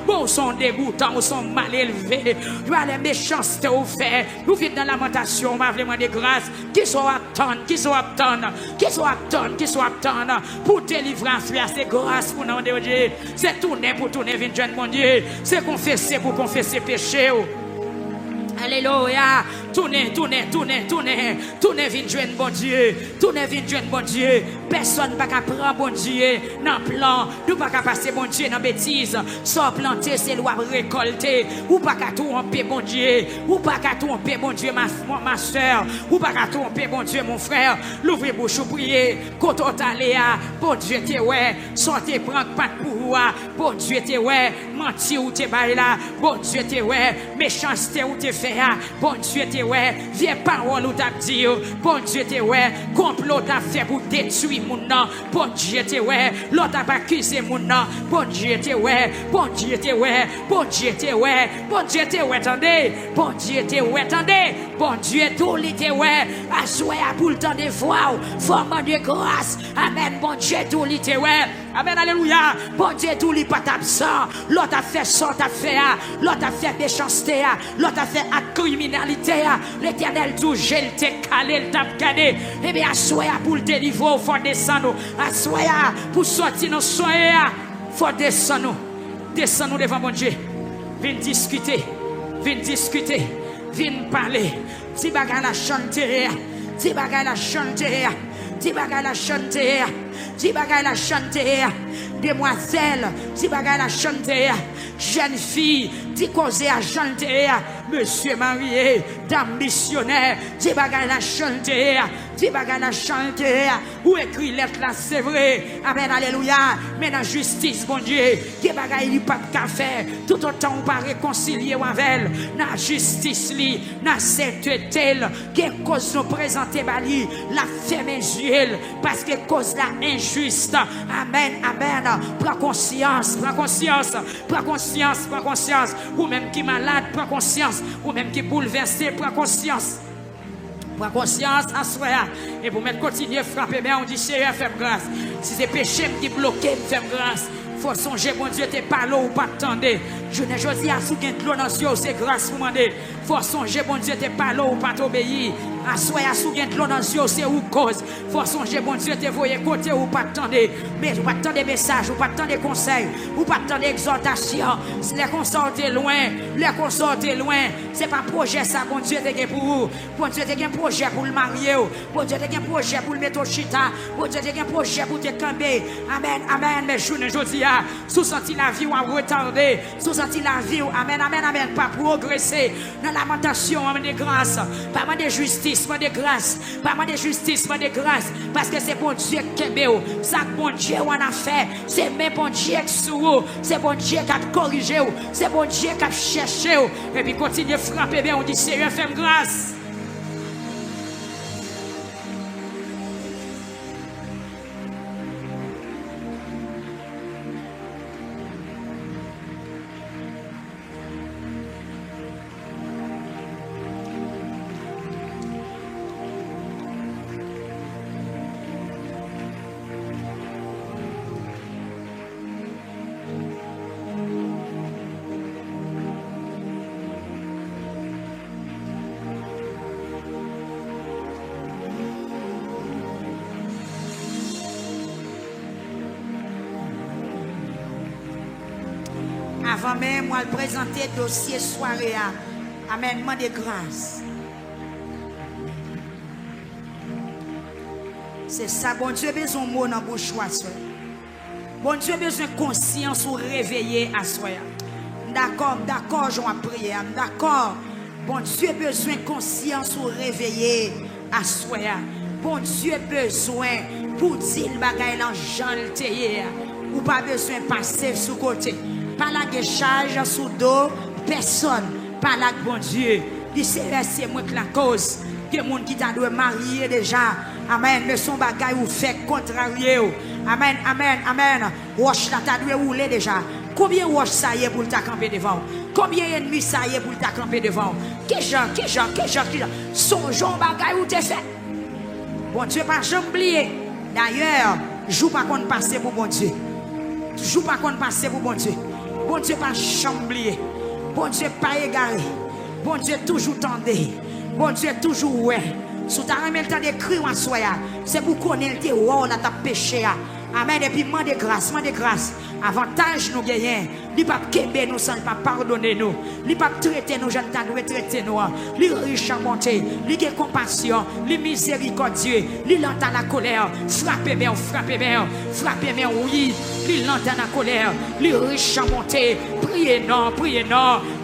bon, sont dégoûtants, sont mal élevés, vois les méchancetés au fait, nous vivons dans la lamentation, m'a vraiment de grâce, qui sont attendants, pour délivrer à frère, c'est grâce pour nous, Dieu, c'est tourner pour tourner, venir mon Dieu, c'est confesser pour confesser péché. Alléluia. Tournez, vite joindre bon Dieu. Bon Dieu. Personne ne va prendre bon Dieu dans le plan. Nous ne pouvons pas passer bon Dieu dans la bêtise. Sans planter, c'est loi récolter. Ou pas qu'à tromper bon Dieu. Ou pas qu'à tromper bon Dieu, ma soeur. Ou pas qu'à tromper bon Dieu, mon frère. L'ouvrez bouche ou prier. Quand on t'allait, bon Dieu, t'es ouais. Sortez, prendre pas de pouvoir. Bon Dieu, t'es ouais. Mentir ou t'es bail là. Bon Dieu, t'es ouais. Méchanceté ou t'es fait. Bon Dieu, t'es ouais. Viens parole ou t'as dit. Bon Dieu, t'es ouais. Complot t'a fait pour détruire mon nom. Bon Dieu, t'es ouais. L'autre a pas accusé mon nom. Bon Dieu, t'es ouais. Bon Dieu, t'es ouais. Bon Dieu, t'es ouais. Bon Dieu, t'es ouais. Attendez. Bon Dieu, t'es ouais. Attendez. Bon Dieu, tout l'était ouais. Assoyez pour le temps de voir. Forme de grâce. Amen. Bon Dieu, tout l'était ouais. Amen. Alléluia. Bon Dieu, tout l'est pas absent. L'autre a fait ça, t'as fait. L'autre a fait méchanceté. L'autre a fait acte criminalité. L'Éternel tout gel te calé, t'a gagné. Eh bien, assoyez pour le délivrer. Faut descendre. Assoyez pour sortir nos soins. Faut descendre. Descendre devant mon Dieu. Viens discuter. Viens parler. Si bagarre la chanter. Si bagarre la chanter. Si bagarre la chanter. Si bagarre la chanter. Demoiselle, si bagarre la chanter. Jeune fille, si causer à chanter. Monsieur marié, dame missionnaire, si bagarre la chanter. Si bagarre la chanter. Ou écrit lettre là, c'est vrai. Amen, alléluia. Mais dans justice, bon Dieu, qui bagarre il pas de café. Tout autant on pas réconcilier avec elle. Dans justice li, dans sainteté, qui cause nous présenter bali, la ferme injuste, parce que cause la injuste. Amen, amen. Prends conscience. Ou même qui malade, prends conscience. Ou même qui bouleversé, prends conscience. Prends conscience à soi. Et pour mettre continuer à frapper, mais on dit Seigneur, fais-moi grâce. Si c'est péché qui bloque, fais-moi grâce. Faut songer, bon Dieu, t'es pas là ou pas t'entendre. Je ne dis à sous de l'eau dans le c'est grâce pour demander. Faut songer, bon Dieu, t'es pas là ou pas t'obéir. À soi, à sous de l'eau dans le c'est où cause. Faut songer, bon Dieu, t'es voyé côté ou pas t'entendre. Mais ou pas t'entendre des messages, ou pas t'entendre des conseils, ou pas t'entendre des exhortations. Si les consortés loin, c'est pas projet ça, bon Dieu, t'es pour vous. Bon Dieu, t'es un projet pour le marier. Bon Dieu, t'es un projet pour le mettre au chita. Bon Dieu, t'es un projet pour te camper. Amen, amen, mais je ne dis pas. Sous-senti la vie ou à retarder. Sous-senti la vie ou amen, amen, amen, pas progresser. Dans la lamentation, amen, de grâce. Pas mal de justice, pas de grâce. Pas mal de justice, pas de grâce. Parce que c'est bon Dieu qui aime. Ça, bon Dieu, on a fait. C'est même bon Dieu qui sous. C'est bon Dieu qui a corrigé. C'est bon Dieu qui a cherché. Et puis continue à frapper bien. On dit Seigneur, fais grâce. Avant même, moi, le présenter dossier soirée. Amènement de grâce. C'est ça, bon Dieu, besoin de mot dans bouche à soi. Bon Dieu, besoin de conscience ou réveiller à soi. D'accord, j'en prier. D'accord. Bon Dieu, besoin de conscience ou réveiller à soi. Bon Dieu, besoin pour dire le bagay dans Jean ou pas besoin de passer sous côté. Pas la charge sous dos, personne. Pas la bon Dieu. C'est moi qui la cause. Que les gens qui t'a dû marier déjà. Amen. Mais son bagay ou fait contrarier. Amen, amen, amen. Wash la t'a dû rouler déjà. Combien wash ça y est pour t'a camper devant? Combien ennemis ça y est pour t'a camper devant? Quel genre? Son genre bagay ou t'es fait? Bon Dieu, pas jamais oublier. D'ailleurs, joue pas qu'on passe pour bon Dieu. Joue pas qu'on passe pour bon Dieu. Bon Dieu, pas jamais oublier. Bon Dieu, pas égaré. Bon Dieu, toujours tendé. Bon Dieu, toujours ouais. Si tu as le temps d'écrire en soi, c'est pour connaître tes rôles à ta péché. Amen. Et puis, demande grâce. Avantage nous gagnons. Il ne peut pas québer nous sans pas pardonner nous. Il ne peut pas traiter nous, je ne dois traiter nous. Il est riche en bonté. Il a compassion. Il est miséricordieux. Il entend la colère. Frappez bien, oui. Il entend la colère. Il est riche en bonté. Priez non.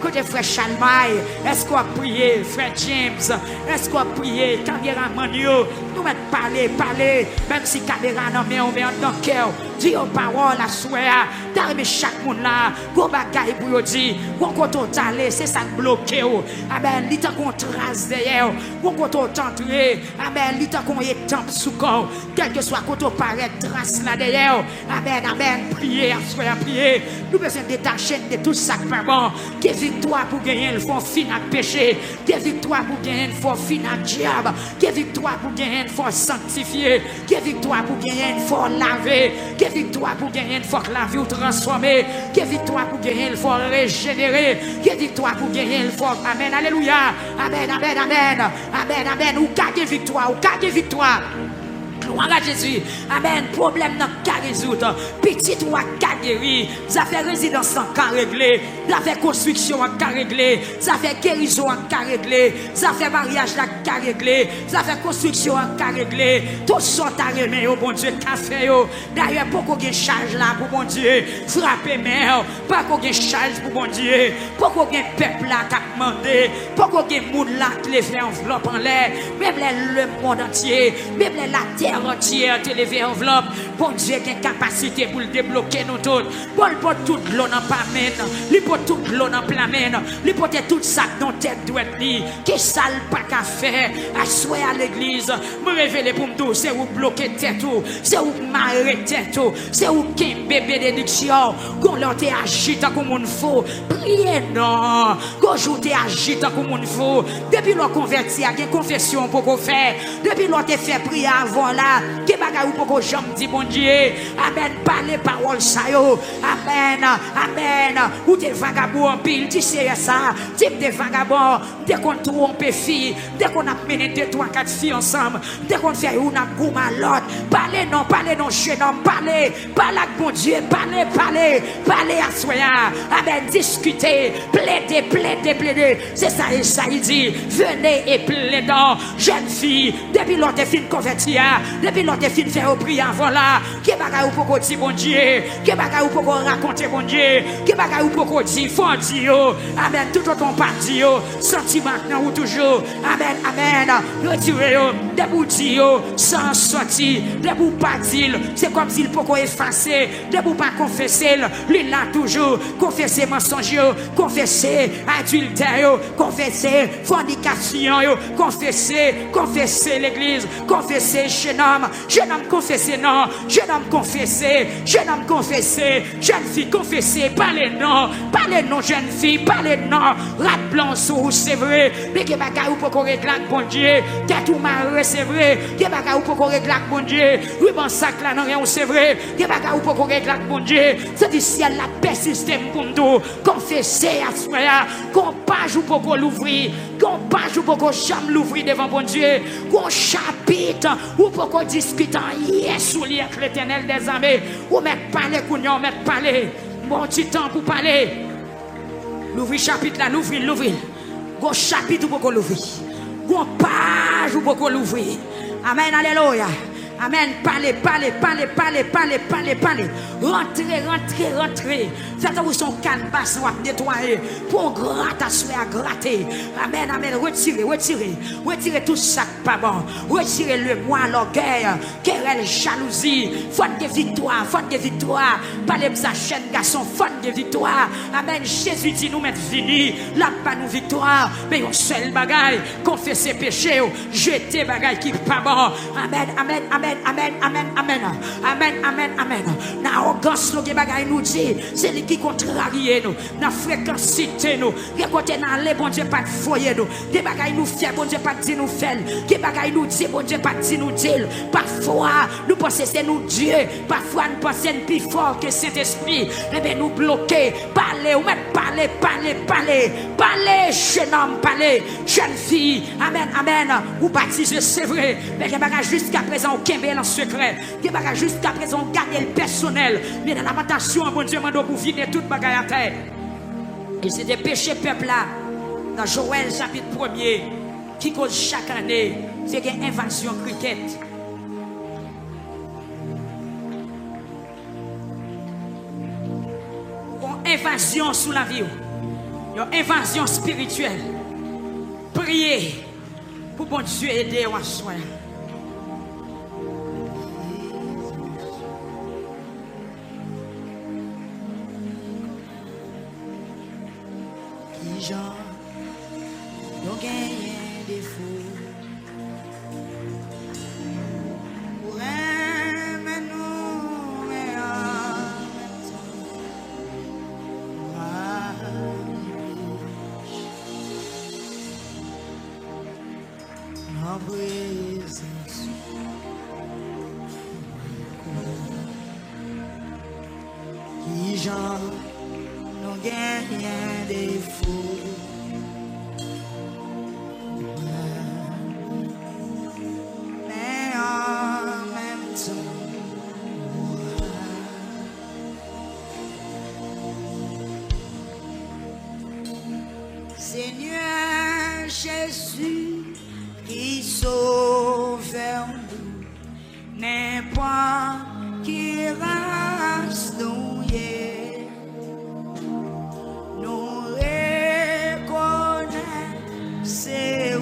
Côté frère Chalmaille, est-ce qu'on a prié? Frère James, est-ce qu'on a prié? Caméra Manio, nous mettons parler. Même si caméra non, mais on met en cœur. Dis aux paroles à souhait. D'arriver chaque monde là. Go bagaille pour dire. Qu'on compte aller, c'est ça bloqué. Amen. L'ita qu'on trace derrière. Qu'on compte entrer. Amen. L'ita qu'on est temple sous corps. Quel que soit qu'on paraît trace là derrière. Amen. Priez, priez. Nous besoin détacher de tout ça pas bon. Que victoire pour gagner le fond fin à péché. Que victoire pour gagner le fond fin à diable. Que victoire pour gagner le fond sanctifié. Que victoire pour gagner le fond laver. Que victoire pour gagner le fond la vie ou transformer. Que victoire pour gagner le fond régénérer. Que victoire pour gagner le fond. Amen. Alléluia. Amen. Ou gagner victoire. Gloire à Jésus. Amen. Problème n'a qu'à résoudre. Petit ou à qu'à guérir. Ça fait résidence en qu'à régler. Ça fait construction en qu'à régler. Ça fait guérison en qu'à régler. Ça fait mariage en qu'à régler. Ça fait construction en qu'à régler. Tout ça t'a remis au bon Dieu qu'a fait. D'ailleurs, pourquoi il y a charge là pour bon Dieu? Frapper mère. Pourquoi il y a charge pour bon Dieu? Pourquoi il y a peuple là qui a demandé? Pourquoi il y a monde là qui les fait enveloppe en l'air? Même le monde entier. Même la terre entière te lever enveloppe. Bon Dieu qui a capacité pour le débloquer nous tous. Bon pour toute l'eau dans pas mène. Li pour toute l'eau dans plein mène. Li pour tout ça dans tête doit ni. Qui ça pas qu'à faire. Assoyer à l'église. Me révéler pour me dire c'est où bloquer tête tout. C'est où marrer tête tout. C'est où qui bébé bénédiction. Qu'on leur te agite comme on faut. Priez non. Qu'on joue te agite comme on faut. Depuis l'on converti à une confession pour qu'on fait. Depuis l'on te fait prier avant là. Qui bagay ou poko jam di bon Dieu. Amen. Parlez parole ça yo. Amen. Ou des vagabonds en pile. Tu sais ça. Type de vagabonds. Dès qu'on trompe fille. Dès qu'on a mené 2, 3, 4 filles ensemble. Dès qu'on fait une goum à l'autre. Parlez non, jeune homme. Parlez avec bon Dieu. Parlez à soi. Amen. Discutez. Plaidez. C'est ça et ça il dit. Venez et plaidons. Jeune fille. Depuis l'autre fin converti. Depuis l'autre fin fait au prier voilà. Qui bagay ou poko di bon Dieu. Qui bagay ou poko raconter bon Dieu. Qui bagay ou poko di faut dire. Amen. Tout autant pas dire. Sentiment maintenant ou toujours. Amen. Retirez debout dire sans sortir. Debout pas dire. C'est comme s'il poko effacer. Debout pas confesser. Lui là toujours. Confesser mensonge. Confesser adultère. Confesser fornication. Confesser l'église. Confesser jeune homme confesser non, jeune homme confesser, jeune fille confesser, parlez non, jeune fille, parlez non, rat blanc sous c'est vrai, mais que bagay ou pour régler bon Dieu, t'es tout marre c'est vrai, que bagay ou pour régler bon Dieu, oui bon sac là non rien c'est vrai, que bagay ou pour régler bon Dieu, c'est du ciel la persiste pour nous, confesser à soi, qu'on page ou pour l'ouvrir, qu'on page ou pour jamais l'ouvrir devant bon Dieu, qu'on chapitre ou pour discuter yes ou avec l'Éternel des armées ou mettre parler qu'on mettre parler bon petit temps pour parler l'ouvrir chapitre là l'ouvrir go chapitre pour l'ouvrir go page pour l'ouvrir amen alléluia Amen. Parlez. Rentrez. Faites-vous son canvas, on va nettoyer. Pour gratter, à gratter. Amen. Retirez tout ça pas bon. Retirez le moi, l'orgueil, querelle, jalousie, faute de victoire. Parlez de sa chaîne, garçon, faute de victoire. Amen. Jésus dit nous mettre fini. Là, pas nous victoire. Mais on seul bagaille. Confessez péché. Jeter bagaille qui pas bon. Amen. L'arrogance, nous bagaille nous dit, c'est lui qui contrarie nous. La fréquencité nous. Récolter dans les bon Dieu pas de foyer nous. Des bagailles nous fait, bon Dieu pas dit nous fait. Des bagailles nous dit, bon Dieu pas dit nous dit. Parfois, nous pensons c'est nous Dieu. Parfois, nous pensons plus fort que Saint-Esprit. Eh bien, nous bloquer. Parlez, ou même parlez. Jeune homme, parlez. Jeune fille. Amen. Ou baptisez, c'est vrai. Mais il y a bagaille jusqu'à présent, aucun bien en secret. Il y a bagaille jusqu'à présent, garder le personnel. Mais dans l'amentation, bon Dieu, m'a pour vider toute bagaille à terre. Et c'est des péchés peuple là. Dans Joël chapitre 1er, qui cause chaque année, c'est une invasion cricket. Une invasion sous la vie. Une invasion spirituelle. Priez pour bon Dieu aider à soi. Qui Jean, nous gagnons des fous. Pour aimer nous, mais en même temps, en présence. Qui Jean, nous gagnons des fous. Mais en même temps, Seigneur Jésus qui sauve nous, n'importe qui race nous est. Nous reconnaissons c'est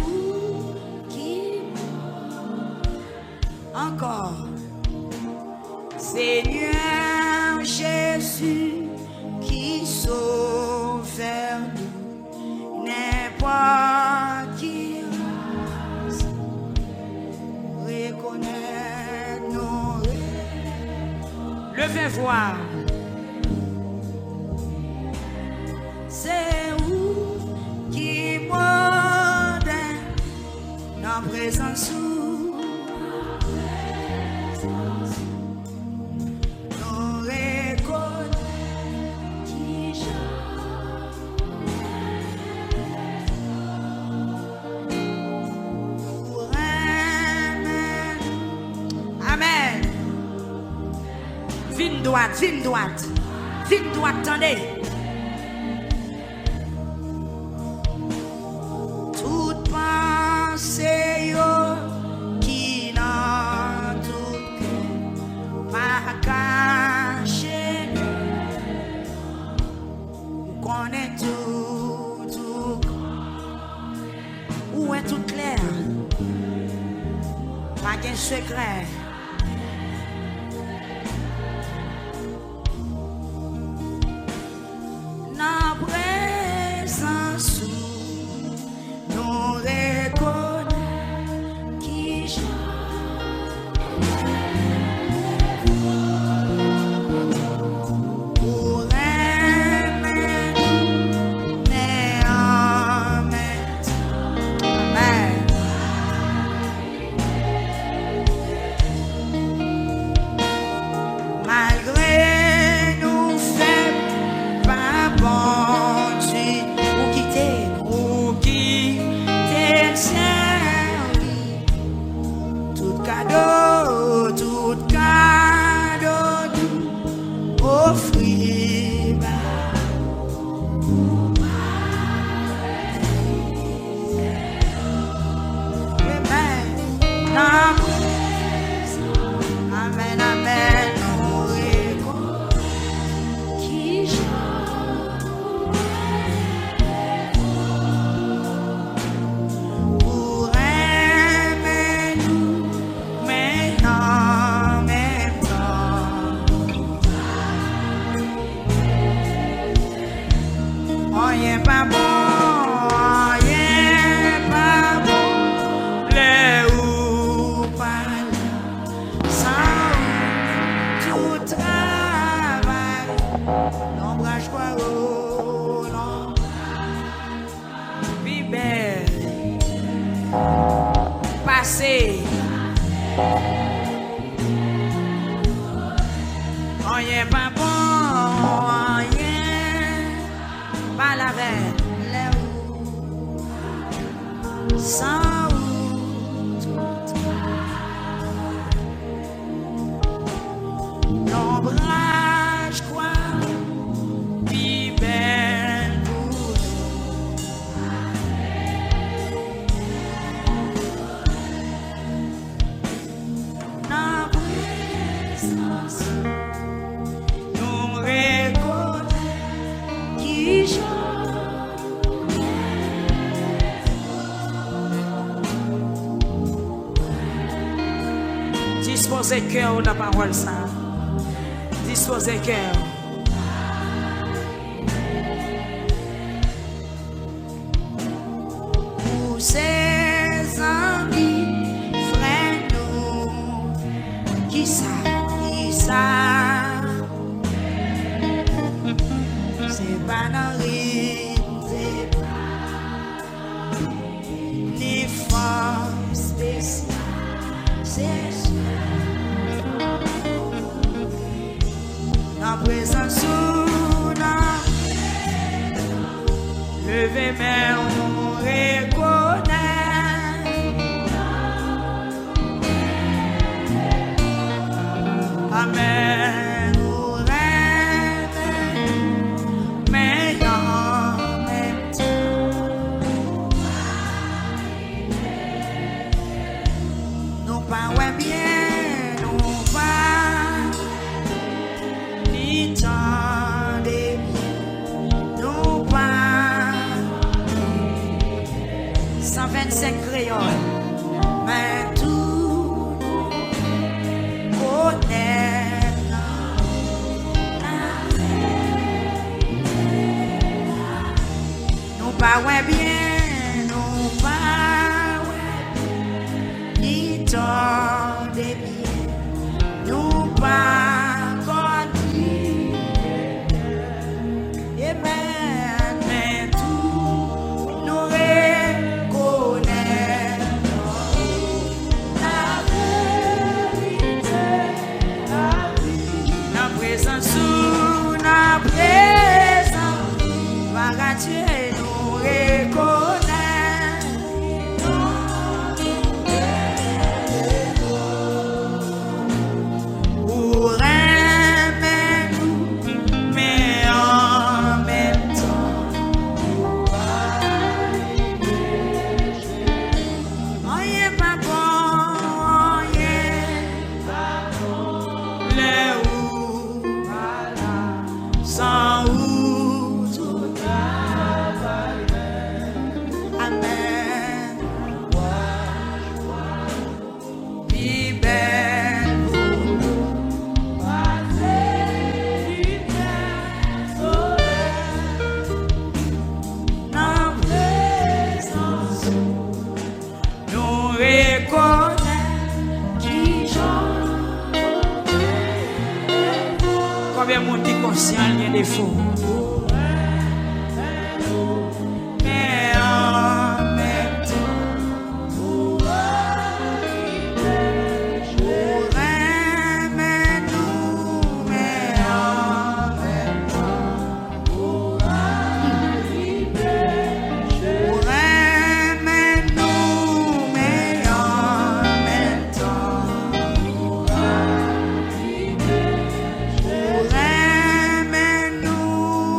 où qui encore. Seigneur Jésus qui sauve nous, n'importe qui race reconnaît nos. Levez voir. C'est où qui moderne dans présence où nous reconnaissons qui pour aimer. Amen. Vine droite. Attendez. Toute pensée qui n'a tout cœur pas caché. On connaît tout. Où est tout clair? Pas de secret. Na présence où nous reconnaissons qui pour aimer, mais en même temps, rien pas bon, rien pas bon. Les ou pas sans tout travail. L'ombrage quoi oh, non. Puis belle. Passé. Rien pas bon, rien pas la veille, sans l'ombrage quoi, puis belle non présence. Disposez cœur dans la parole ça. Disposez cœur. Pour ses amis, frères nous, qui ça, c'est pas dans rythme, c'est pas ni forme spéciale, c'est en présence levez main, on reconnaît. Amen, nous rêvons, mais en même temps, nous pas bien, nous pas ni tant de bien, nous pas 125 créoles, mais tout connaît nous pas ouais bien, nous pas ouais ni tant de bien, nous pas connu et mais tout nous Dieu nous reconnaît. Pour aimer nous, mais en même temps, on y est pas bon, on y est pas bon. Les ou sans ou. Combien de monde qui est conscient qu'il y a des défauts? Mais en même temps, pour aimer nous, mais en même temps, pour aimer nous, mais en même temps, pour aimer nous,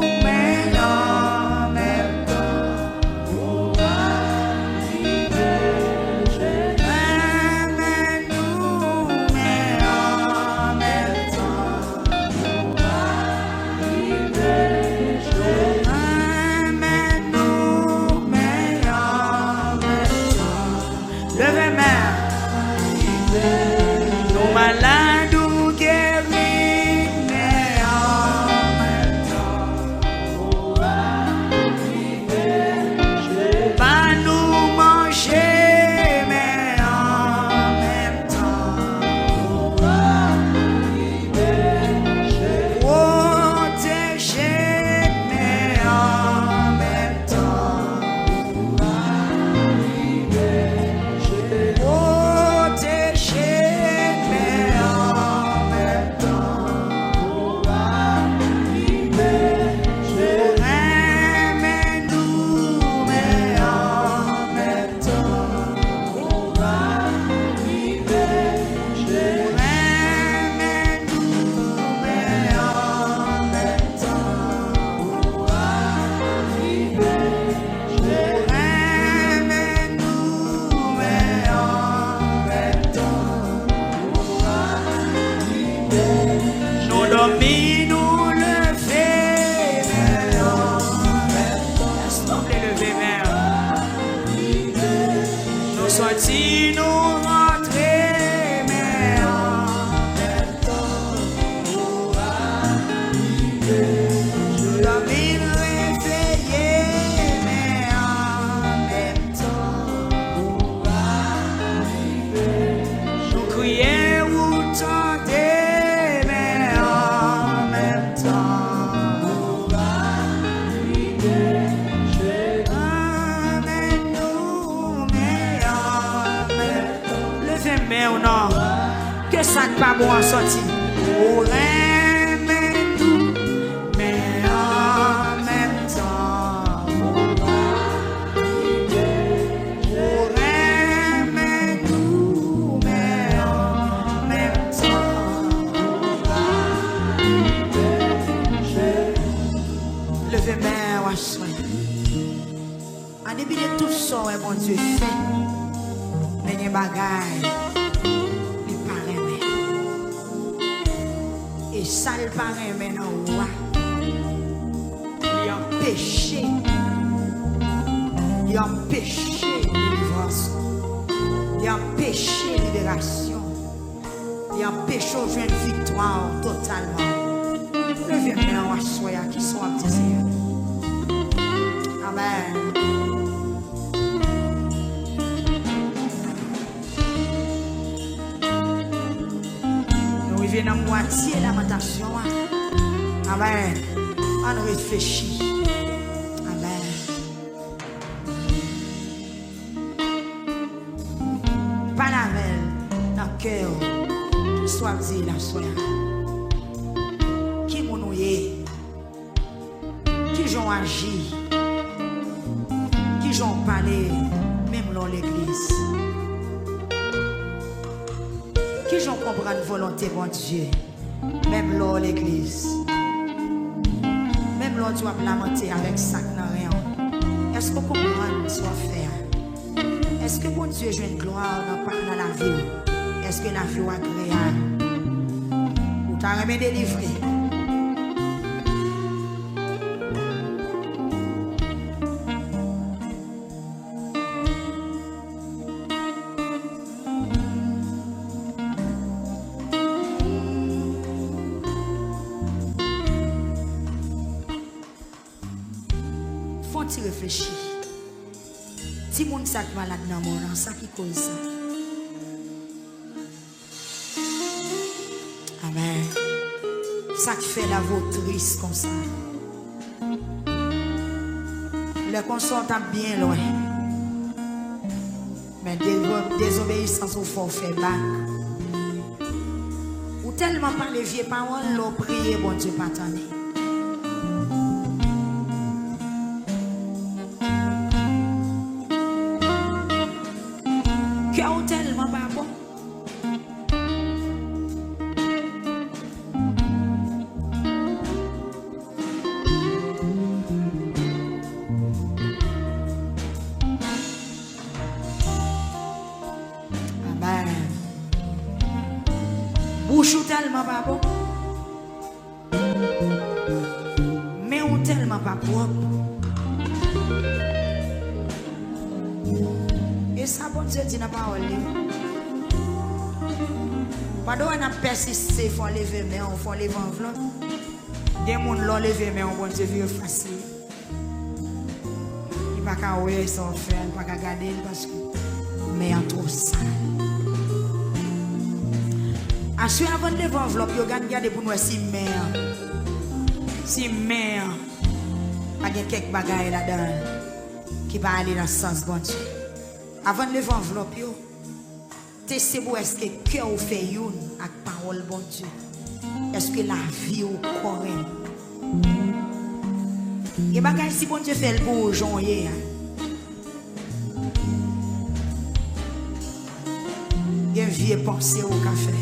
sorti, nous rentrer, mais en même temps, nous arriver. Je dormir réveillé, mais en même temps, nous arriver. Nous crier ou tenter, mais en même temps, nous arriver. Amène-nous, mais en même temps. Levez-moi ou non, que ça n'est pas bon en sortie. Oh, ramène-nous, mais en même temps, nous arriver. Oh, ramène-nous, mais en même temps, nous arriver. Levez-moi ou soin. En début de tout ça, mon Dieu fait, mais il y a des bagailles, il paraît. Et ça, il paraît maintenant, il y a un péché, il y a un péché délivrance, il y a un péché libération, il y a un péché où une victoire totalement. Levez-moi ou soya qui sont à tes yeux. Amen. Dans moitié lamentation. Amen. On réfléchit. Amen. Pas la veille dans le cœur. Soit dit la soya. Qui m'ont noué? Qui ont agi? Qui ont parlé? Même dans l'église. Qui j'en comprend la volonté de Dieu, même là l'église, même là tu vas lamenter avec ça qui n'a rien. Est-ce que vous comprenez ce qu'on fait? Est-ce que bon Dieu joue une gloire dans la vie? Est-ce que la vie est agréable? Ou t'as remis délivré? Faut-il réfléchir? Si mon sac malade dans mon âme, ça qui cause ça. Amen. Ça qui fait la vautrice comme ça. Le consort est bien loin. Mais désobéissance au forfait bac. Ou tellement par les vieilles paroles, l'on prier, bon Dieu, pas t'en est. Tellement pas bon. Amen. Bouche ou tellement pas bon. Mais ou tellement pas propre. Et ça, bon Dieu dit dans la parole. Pendant qu'on a persisté, il faut lever mais on faut lever enveloppe. Des gens l'ont levé mais on bon Dieu veut facile. Il ne va pas voir son frère, il ne va pas garder parce que mais en trop sale. Ensuite, avant de lever enveloppe, il faut garder pour nous si mère. Si mère, il y a quelques bagailles là-dedans qui va aller dans le sens bon Dieu. Avant de lever enveloppe, testez vous est-ce que le cœur vous fait une avec parole bon Dieu. Est-ce que la vie vous correct? Et bagaille si bon Dieu fait le beau jour hier. Il y a une vieille pensée au café.